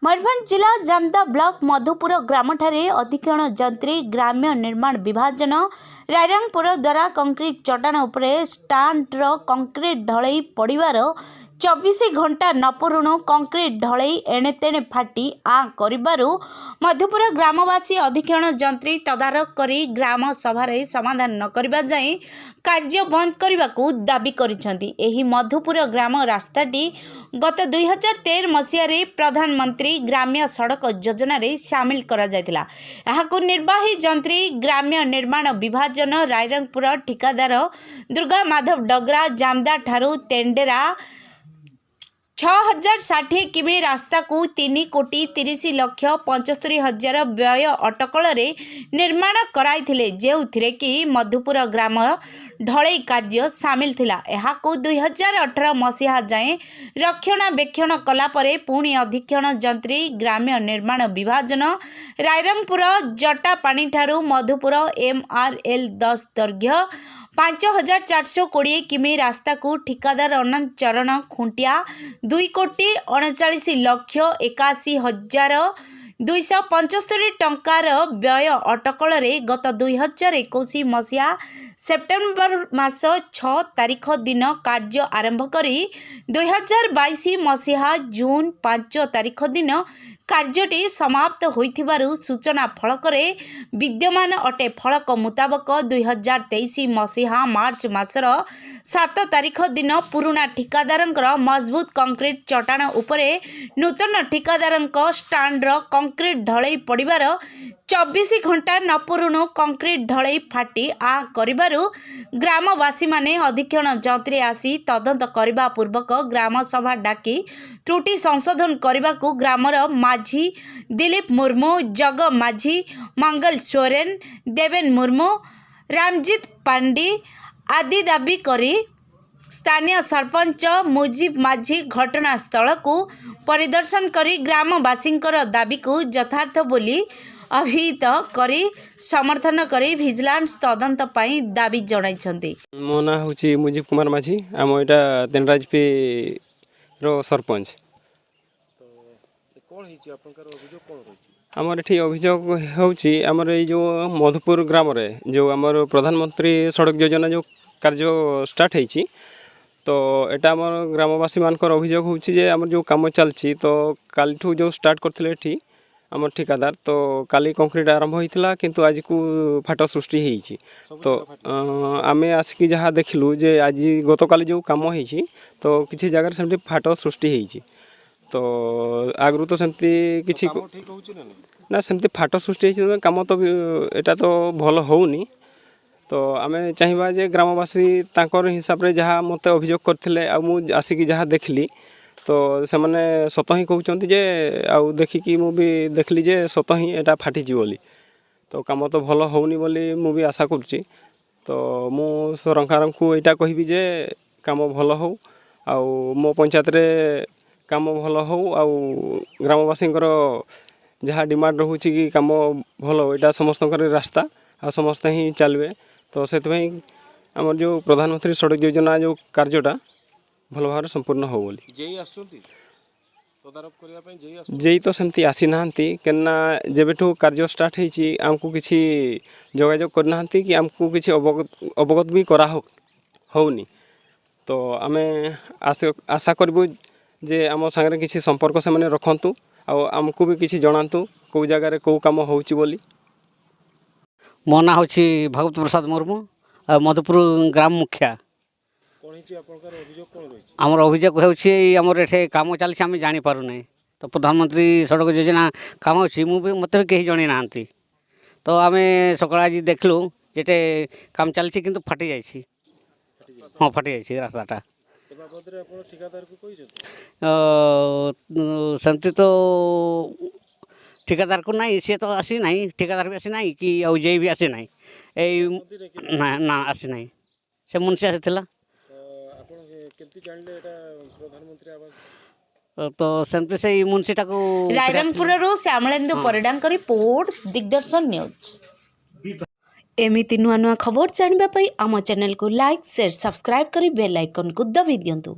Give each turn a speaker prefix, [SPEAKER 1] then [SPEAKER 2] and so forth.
[SPEAKER 1] मयूरभंज जिला जामदा ब्लॉक मधुपुर ग्राम ठारे अधिक्षण जंत्री ग्राम्य निर्माण विभाजन रायरंगपुर द्वारा कंक्रीट चट्टाण उपरे स्टांडर कंक्रीट ढलई पड़िबार 24 घंटा न पूरुणु कंक्रीट ढलई एणे तेणे फाटी आँ करिबारु मधुपुर ग्रामवासी अधिक्षण जंत्री तदारख करी ग्राम सभारे समाधान न करिबा जाए कार्य बंद करने दाबी करिसेंती। एही मधुपुर ग्राम रास्ताटी गत 2013 मसीह प्रधानमंत्री ग्राम्य सड़क योजना रे शामिल करा जायतिला। एहाकु निर्वाही जंत्री ग्राम्य निर्माण विभाजन रायरंगपुर ठिकादार दुर्गा माधव डगरा जामदा ठारू तेंडेरा 6060 किमी रास्ता को 3,30,75,000 व्यय अटकल निर्माण कराइथिले जेउथिरे कि मधुपुर ग्राम ढलई कार्य सामिल थिला। एहाकु 2018 मसीहा जाए रक्षणाबेक्षण कलापरे पुणी अधिक्षण जंत्री ग्राम्य निर्माण विभाजन रायरंगपुर जटापानी ठारू मधुपुर MRL 10 दैर्घ्य 5420 किमी रास्ता को ठिकादार अनंत चरण खुंटिया 2,39,81,275 टंकार व्यय अटकल गत 2021 मसीहा सेप्टेम्बर मास 6 तारिख दिन कार्य आरंभ करी 2022 मसीहा जून 5 तारिख दिन कार्यटी समाप्त होइथिबारु सूचना फलकरे विद्यमान अटे। फलक मुताबक 2023 मसीहा मार्च मासर 7 तारिख दिन पुराना ठिकादारंकर मजबूत कंक्रीट चट्टाण उपरे नूतन ठिकादारंक स्टांडर कंक्रीट ढलई पड़िबार 24 घंटा न पूरुणु कंक्रीट ढलई फाटी आ करिबारु ग्रामवासी माने अधिक्षण जंत्री आसी तदंत करबा पूर्वक ग्राम सभा डाकी त्रुटि संशोधन करबाकू ग्रामर माझी दिलीप मुर्मू जग माझी मंगल सोरेन देवेन मुर्मू रामजीत पांडी आदि दाबी करी स्थानीय सरपंच मुजीब माझी घटनास्थल को परिदर्शन करी ग्रामवासी दाबी को यथार्थ बोली अभिहित करी समर्थन करी विजिलेंस तदंत पाई दाबी जणाइछन्ती।
[SPEAKER 2] मो ना होची मुजीब कुमार माझी आम एटा तेनराजपी रो सरपंच।
[SPEAKER 3] तो कोन हिची आपनकर अभियोग कोन होची?
[SPEAKER 2] आमर एठी अभियोग होची आमर ए जो मधुपुर ग्राम रे जो आमर प्रधानमंत्री सड़क योजना जो कार्य स्टार्ट हेची तो एटा आमर ग्रामवासी मानकर अभियोग होची जे आमर जो काम चलची तो कालठू जो स्टार्ट करथिले एठी आम ठिकादार तो काली कंक्रीट आरंभ होइथिला किंतु आज को फाट सृष्टि होइछि तो आमे आसिक जहाँ देखलु जे आज गत काली जो काम होइछि तो किछि जगह सेमति फाट सृष्टि होइछि तो आगरु तो सेमति किछि ना सेमति फाट सृष्टि होइछि काम तो एटा तो भल होउनी तो आमे चाहिबा जे ग्रामवासी तांकर हिसाब रे जहाँ मते अभियोग करथिले आ मु आसिक जहाँ देखली तो से मैंने सत ही कहते जे आउ देखिकी मु भी देखली जे सत ही एटा फाटी बोली तो काम तो भल होनी बोली मु भी आशा करुच्ची तो मु सरकार को यहाँ कहबी जे काम भल हो आउ मो पंचायत रे काम भल हो आउ ग्रामवासी जहाँ डिमांड रोचे कि काम भल यहाँ समस्त रास्ता आ समस्त ही चलवे तो से आम जो प्रधानमंत्री सड़क योजना जो कार्यटा भल भाव संपूर्ण हो बोली जेई तो सेमती आसी नांती केना जेबेठू कार्य स्टार्ट होइछि आमको किछि जोगाजोग करना कि आमको किछि अवगत भी करा होनी तो आमे आशा करबु जे आम संगे किछि संपर्क से माने रखंतु आ आमको भी किछि जणांतु को जगह रे को काम होउछि बोली।
[SPEAKER 4] मो ना होछि भगवत प्रसाद मुर्मू मधुपुर ग्राम मुखिया। आमर अभियोग होमर एठे काम चलती आम जापारू ना तो प्रधानमंत्री सड़क योजना काम अच्छी मत भी कहीं जन ना तो आम सका आज देखलु जेटे काम चलती किंतु फाटी जाइए हाँ फाटी जाइए रास्ताटा सेमती तो ठिकादार को नहीं सी तो आसी ना ठिकादार भी आसी ना कि जे भी आसी ना ना आसी ना से मुंशी आसी तो सेमती से मुंशीटा को
[SPEAKER 1] रायरंगपुर श्यामलेन्दु परिडांक रिपोर्ट दिग्दर्शन न्यूज। एमिति नुआ नुआ खबर जानिबा पई आम चैनल को लाइक शेयर सब्सक्राइब करी बेल आइकन को दबी दियंतु।